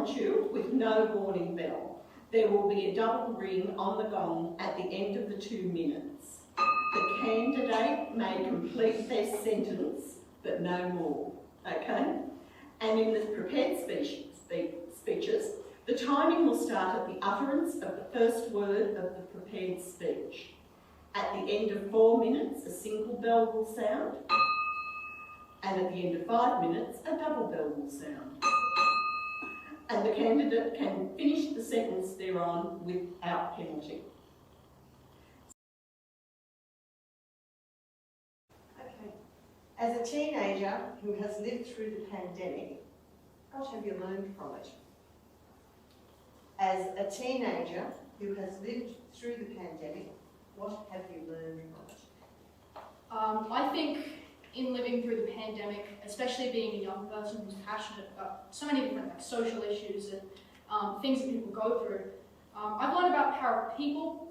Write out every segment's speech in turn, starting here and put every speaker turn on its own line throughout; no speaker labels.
impromptu with no warning bell. There will be a double ring on the gong at the end of the 2 minutes. The candidate may complete their sentence, but no more, okay? And in the prepared speeches, the timing will start at the utterance of the first word of the prepared speech. At the end of 4 minutes, a single bell will sound, and at the end of 5 minutes, a double bell will sound. And the candidate can finish the sentence thereon without penalty.
Okay. As a teenager who has lived through the pandemic, what have you learned from it? As a teenager who has lived through the pandemic, what have you learned from it?
I think in living through the pandemic, especially being a young person who's passionate about so many different social issues and things that people go through, I've learned about power of people,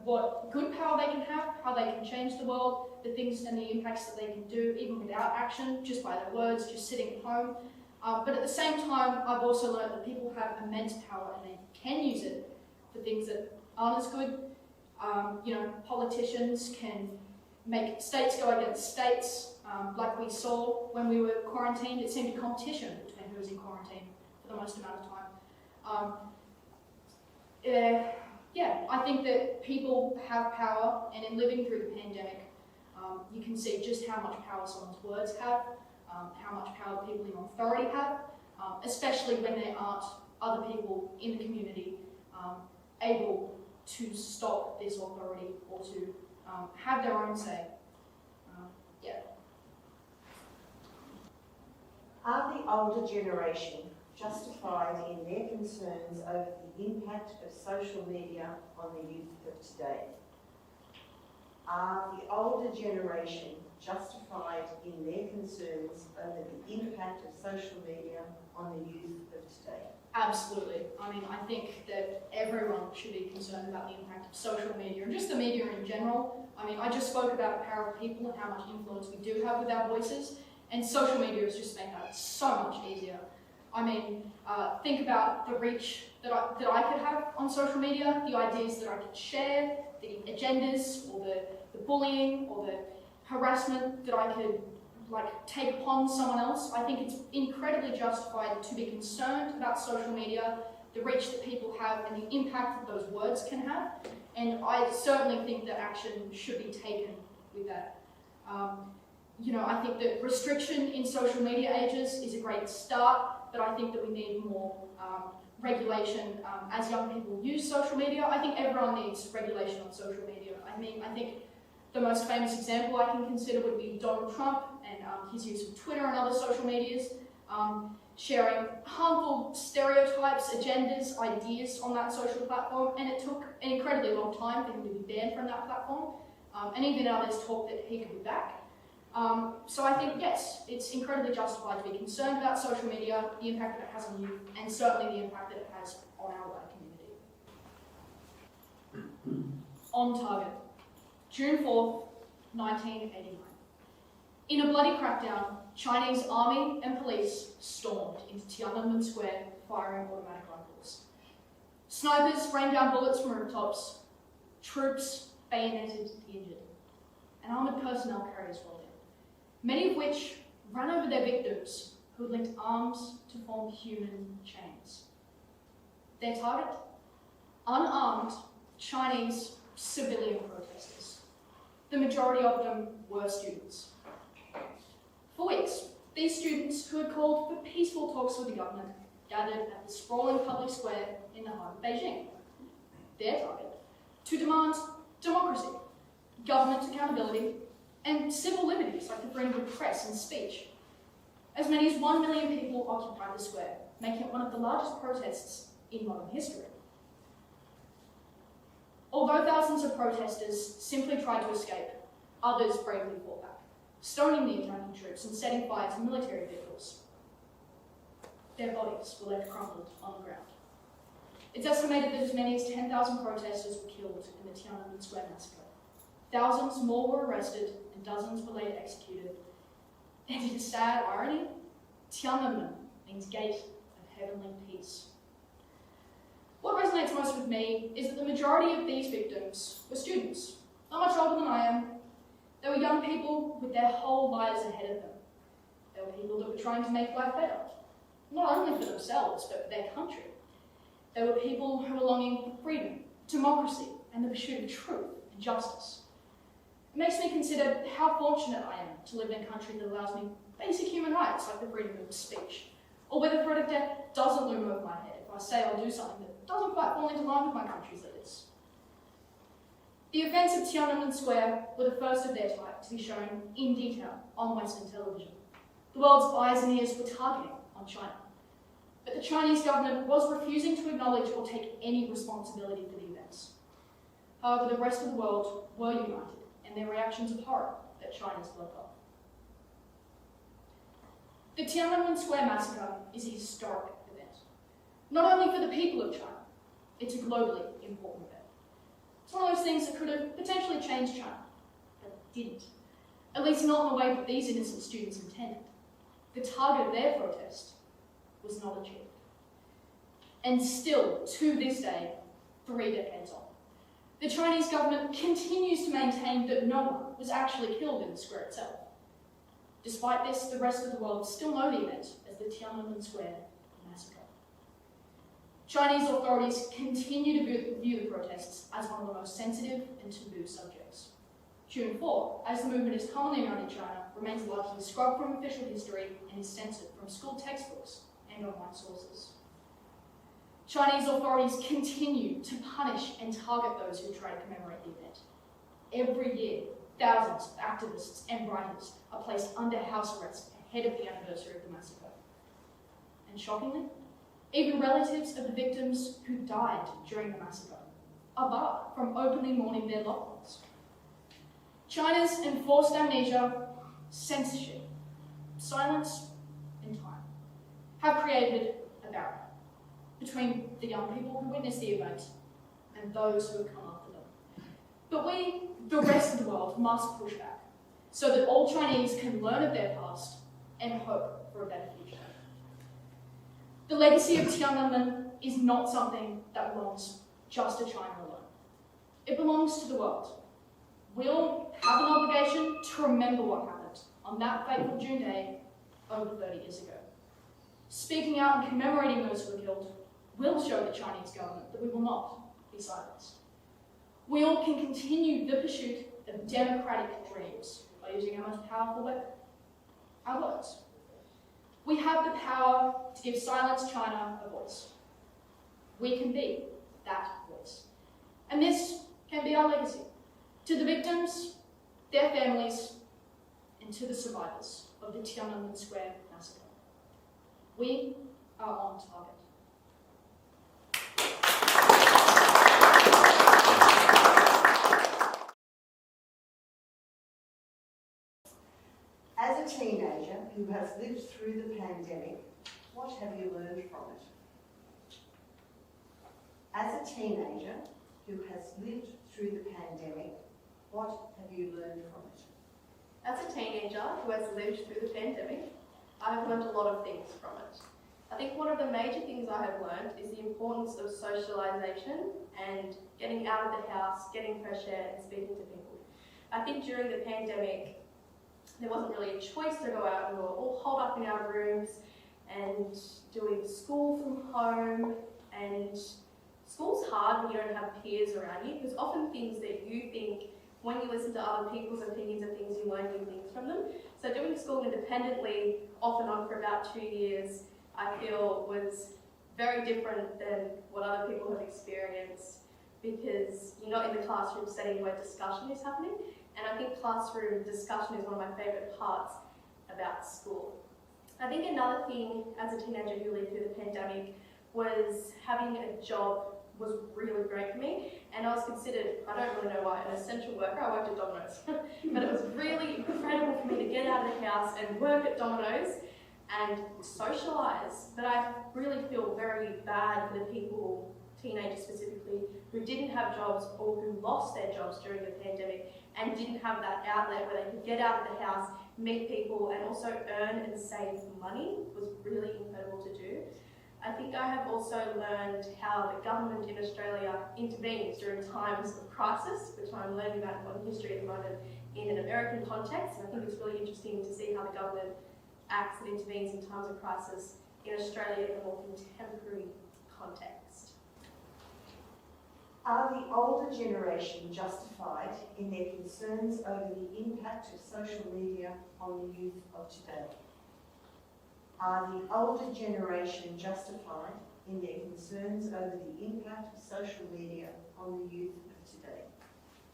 what good power they can have, how they can change the world, the things and the impacts that they can do even without action, just by their words, just sitting at home. But at the same time, I've also learned that people have immense power and they can use it for things that aren't as good. Politicians can make states go against states, like we saw when we were quarantined. It seemed a competition between who was in quarantine for the most amount of time. I think that people have power, and in living through the pandemic, you can see just how much power someone's words have, how much power people in authority have, especially when there aren't other people in the community able to stop this authority or to have their own say.
Are the older generation justified in their concerns over the impact of social media on the youth of today? Are the older generation justified in their concerns over the impact of social media on the youth of today?
Absolutely. I mean, I think that everyone should be concerned about the impact of social media and just the media in general. I mean, I just spoke about the power of people and how much influence we do have with our voices, and social media has just made that so much easier. I mean, think about the reach that I could have on social media, the ideas that I could share, the agendas, or the bullying, or the harassment that I could take upon someone else. I think it's incredibly justified to be concerned about social media, the reach that people have, and the impact that those words can have. And I certainly think that action should be taken with that. I think that restriction in social media ages is a great start, but I think that we need more regulation as young people use social media. I think everyone needs regulation on social media. I mean, I think the most famous example I can consider would be Donald Trump and his use of Twitter and other social medias, sharing harmful stereotypes, agendas, ideas on that social platform, and it took an incredibly long time for him to be banned from that platform, and even others talk that he could be back. So I think, yes, it's incredibly justified to be concerned about social media, the impact that it has on youth, and certainly the impact that it has on our wider community. On target. June 4th, 1989. In a bloody crackdown, Chinese army and police stormed into Tiananmen Square firing automatic rifles. Snipers rained down bullets from rooftops. Troops bayoneted the injured. And armoured personnel carriers rolled in, many of which ran over their victims who had linked arms to form human chains. Their target? Unarmed Chinese civilian protesters. The majority of them were students. For weeks, these students, who had called for peaceful talks with the government, gathered at the sprawling public square in the heart of Beijing. Their target? To demand democracy, government accountability, and civil liberties like the freedom of press and speech. As many as 1 million people occupied the square, making it one of the largest protests in modern history. Although thousands of protesters simply tried to escape, others bravely fought back, stoning the attacking troops and setting fire to military vehicles. Their bodies were left crumpled on the ground. It's estimated that as many as 10,000 protesters were killed in the Tiananmen Square massacre. Thousands more were arrested and dozens were later executed. And in a sad irony, Tiananmen means gate of heavenly peace. What resonates most with me is that the majority of these victims were students, not much older than I am. They were young people with their whole lives ahead of them. They were people that were trying to make life better, not only for themselves, but for their country. They were people who were longing for freedom, democracy, and the pursuit of truth and justice. It makes me consider how fortunate I am to live in a country that allows me basic human rights like the freedom of speech, or where the threat of death doesn't loom over my head if I say I'll do something that doesn't quite fall into line with my country's leaders. The events of Tiananmen Square were the first of their type to be shown in detail on Western television. The world's eyes and ears were targeting on China. But the Chinese government was refusing to acknowledge or take any responsibility for the events. However, the rest of the world were united in their reactions of horror at China's bloodbath. The Tiananmen Square massacre is a historic event, not only for the people of China, it's a globally important event. It's one of those things that could have potentially changed China, but it didn't. At least not in the way that these innocent students intended. The target of their protest was not achieved. And still, to this day, 3 decades on, the Chinese government continues to maintain that no one was actually killed in the square itself. Despite this, the rest of the world still know the event as the Tiananmen Square massacre. Chinese authorities continue to view the protests as one of the most sensitive and taboo subjects. June 4, as the movement is commonly known in China, remains largely scrubbed from official history and is censored from school textbooks and online sources. Chinese authorities continue to punish and target those who try to commemorate the event. Every year, thousands of activists and writers are placed under house arrest ahead of the anniversary of the massacre. And shockingly, even relatives of the victims who died during the massacre are barred from openly mourning their loved ones. China's enforced amnesia, censorship, silence, and time have created a barrier between the young people who witnessed the event and those who have come after them. But we, the rest of the world, must push back so that all Chinese can learn of their past and hope for a better future. The legacy of Tiananmen is not something that belongs just to China alone. It belongs to the world. We all have an obligation to remember what happened on that fateful June day over 30 years ago. Speaking out and commemorating those who were killed will show the Chinese government that we will not be silenced. We all can continue the pursuit of democratic dreams by using our most powerful weapon, our words. We have the power to give silenced China a voice. We can be that voice. And this can be our legacy to the victims, their families, and to the survivors of the Tiananmen Square massacre. We are on target.
As a teenager who has lived through the pandemic, what have you learned from it? As a teenager who has lived through the pandemic, what have you learned from it?
As a teenager who has lived through the pandemic, I have learned a lot of things from it. I think one of the major things I have learned is the importance of socialisation and getting out of the house, getting fresh air and speaking to people. I think during the pandemic, there wasn't really a choice to go out. We were all holed up in our rooms and doing school from home, and school's hard when you don't have peers around you, because often things that you think, when you listen to other people's opinions and things, you learn new things from them. So doing school independently, off and on for about 2 years, I feel was very different than what other people have experienced, because you're not in the classroom setting where discussion is happening. And I think classroom discussion is one of my favourite parts about school. I think another thing as a teenager who lived through the pandemic was having a job was really great for me. And I was considered, I don't really know why, an essential worker. I worked at Domino's. But it was really incredible for me to get out of the house and work at Domino's and socialise. But I really feel very bad for the people, teenagers specifically, who didn't have jobs or who lost their jobs during the pandemic and didn't have that outlet where they could get out of the house, meet people, and also earn and save money. It was really incredible to do. I think I have also learned how the government in Australia intervenes during times of crisis, which I'm learning about modern history at the moment in an American context, and I think it's really interesting to see how the government acts and intervenes in times of crisis in Australia in a more contemporary context.
Are the older generation justified in their concerns over the impact of social media on the youth of today? Are the older generation justified in their concerns over the impact of social media on the youth of today?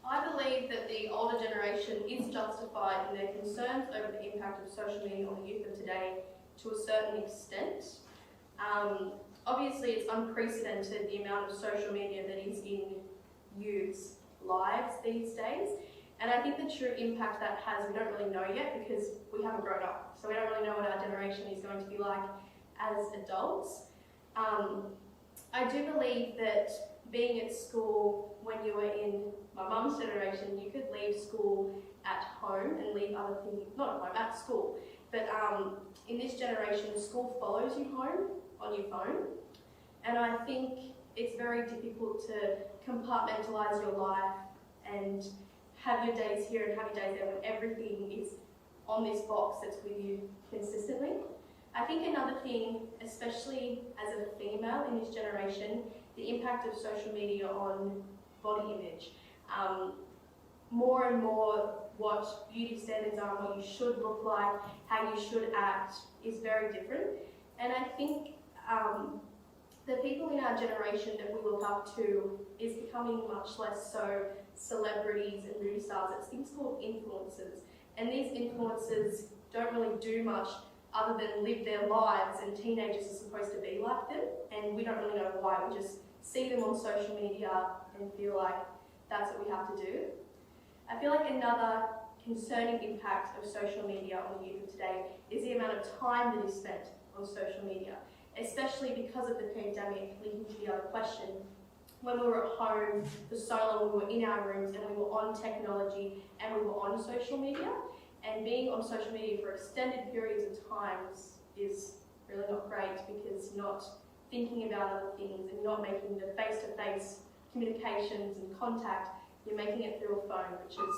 I believe that the older generation is justified in their concerns over the impact of social media on the youth of today to a certain extent. Obviously, it's unprecedented the amount of social media that is in youth's lives these days. And I think the true impact that has, we don't really know yet because we haven't grown up. So we don't really know what our generation is going to be like as adults. I do believe that being at school when you were in my mum's generation, you could leave school at home and leave other things, not at home, at school. But in this generation, school follows you home on your phone. And I think it's very difficult to compartmentalise your life and have your days here and have your days there when everything is on this box that's with you consistently. I think another thing, especially as a female in this generation, the impact of social media on body image. More and more what beauty standards are, what you should look like, how you should act is very different. And I think the people in our generation that we look up to is becoming much less so celebrities and movie stars. It's things called influencers. And these influencers don't really do much other than live their lives, and teenagers are supposed to be like them, and we don't really know why. We just see them on social media and feel like that's what we have to do. I feel like another concerning impact of social media on the youth of today is the amount of time that is spent on social media, especially because of the pandemic, linking to the other question. When we were at home for so long, we were in our rooms and we were on technology and we were on social media. And being on social media for extended periods of times is really not great because you're not thinking about other things and you're not making the face-to-face communications and contact. You're making it through a phone, which is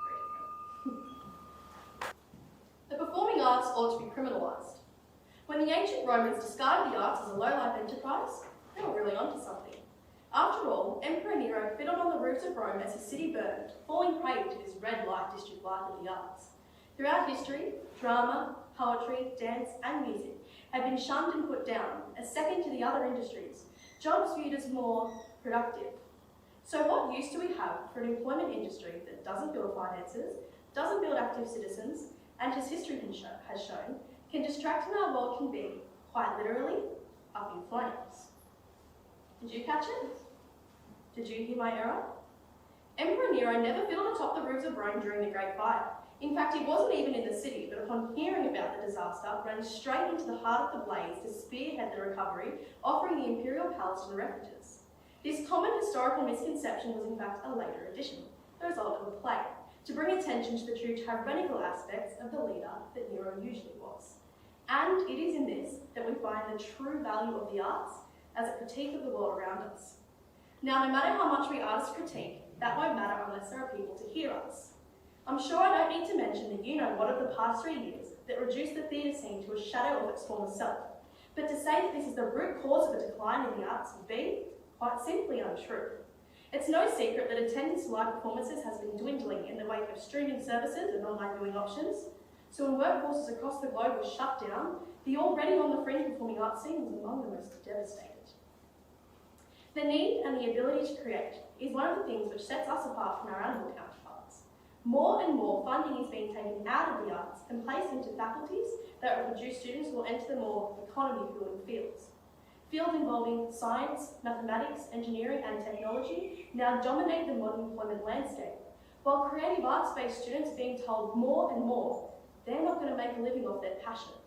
very different. The performing arts ought to be criminalised. When the ancient Romans discarded the arts as a low-life enterprise, they were really onto something. After all, Emperor Nero fiddled on the roofs of Rome as his city burned, falling prey to this red light district life of the arts. Throughout history, drama, poetry, dance and music have been shunned and put down as second to the other industries, jobs viewed as more productive. So what use do we have for an employment industry that doesn't build finances, doesn't build active citizens, and as history has shown, can distract in our world can be, quite literally, up in flames. Did you catch it? Did you hear my error? Emperor Nero never fiddled atop the roofs of Rome during the Great Fire. In fact, he wasn't even in the city, but upon hearing about the disaster, ran straight into the heart of the blaze to spearhead the recovery, offering the imperial palace to the refugees. This common historical misconception was in fact a later addition, the result of a play, to bring attention to the true tyrannical aspects of the leader that Nero usually was. And it is in this that we find the true value of the arts as a critique of the world around us. Now, no matter how much we artists critique, that won't matter unless there are people to hear us. I'm sure I don't need to mention that you know what of the past 3 years that reduced the theatre scene to a shadow of its former self. But to say that this is the root cause of a decline in the arts would be, quite simply, untrue. It's no secret that attendance to live performances has been dwindling in the wake of streaming services and online viewing options. So when workforces across the globe were shut down, the already on the fringe performing arts scene was among the most devastated. The need and the ability to create is one of the things which sets us apart from our animal counterparts. More and more funding is being taken out of the arts and placed into faculties that will produce students who will enter the more economy-building fields. Fields involving science, mathematics, engineering and technology now dominate the modern employment landscape, while creative arts-based students are being told more and more they're not going to make a living off their passions.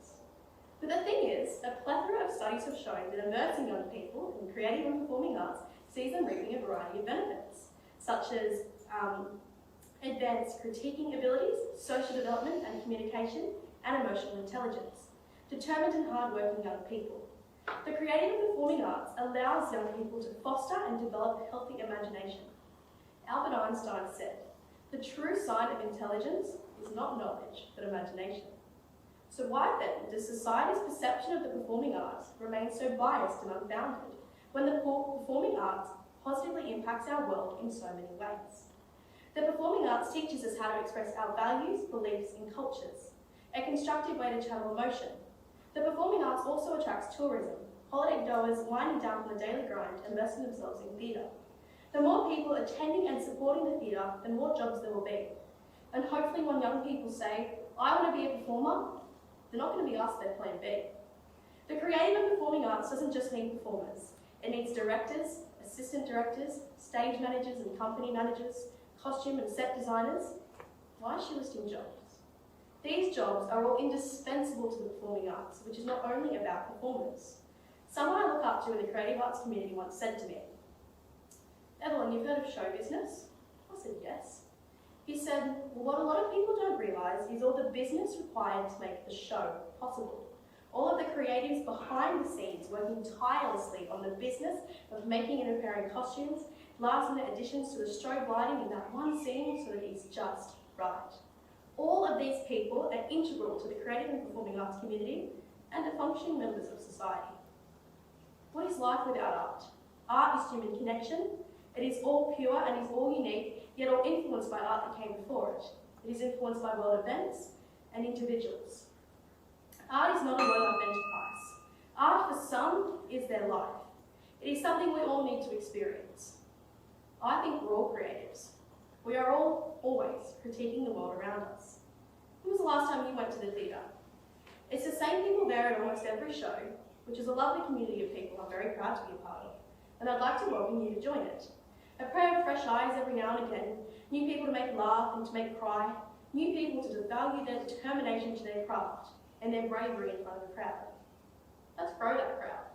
But the thing is, a plethora of studies have shown that immersing young people in creative and performing arts sees them reaping a variety of benefits, such as advanced critiquing abilities, social development and communication, and emotional intelligence, determined and hard-working young people. The creative and performing arts allows young people to foster and develop a healthy imagination. Albert Einstein said, "The true sign of intelligence is not knowledge, but imagination." So why then does society's perception of the performing arts remain so biased and unfounded when the performing arts positively impacts our world in so many ways? The performing arts teaches us how to express our values, beliefs and cultures, a constructive way to channel emotion. The performing arts also attracts tourism, holiday goers winding down from the daily grind, immersing themselves in theatre. The more people attending and supporting the theatre, the more jobs there will be. And hopefully when young people say, "I want to be a performer," they're not going to be asked their plan B. The creative and performing arts doesn't just need performers. It needs directors, assistant directors, stage managers and company managers, costume and set designers. Why is she listing jobs? These jobs are all indispensable to the performing arts, which is not only about performers. Someone I look up to in the creative arts community once said to me, "Evelyn, you've heard of show business?" I said, "Yes." He said, "Well, what a lot of people don't realise is all the business required to make the show possible. All of the creatives behind the scenes working tirelessly on the business of making and repairing costumes, last-minute additions to the strobe lighting in that one scene so that it's just right. All of these people are integral to the creative and performing arts community and are functioning members of society." What is life without art? Art is human connection. It is all pure and is all unique, yet all influenced by art that came before it. It is influenced by world events and individuals. Art is not a one-off enterprise. Art for some is their life. It is something we all need to experience. I think we're all creatives. We are all always critiquing the world around us. When was the last time you went to the theatre? It's the same people there at almost every show, which is a lovely community of people I'm very proud to be a part of, and I'd like to welcome you to join it. A prayer of fresh eyes every now and again, new people to make laugh and to make cry, new people to value their determination to their craft and their bravery in front of a crowd. Let's grow that crowd.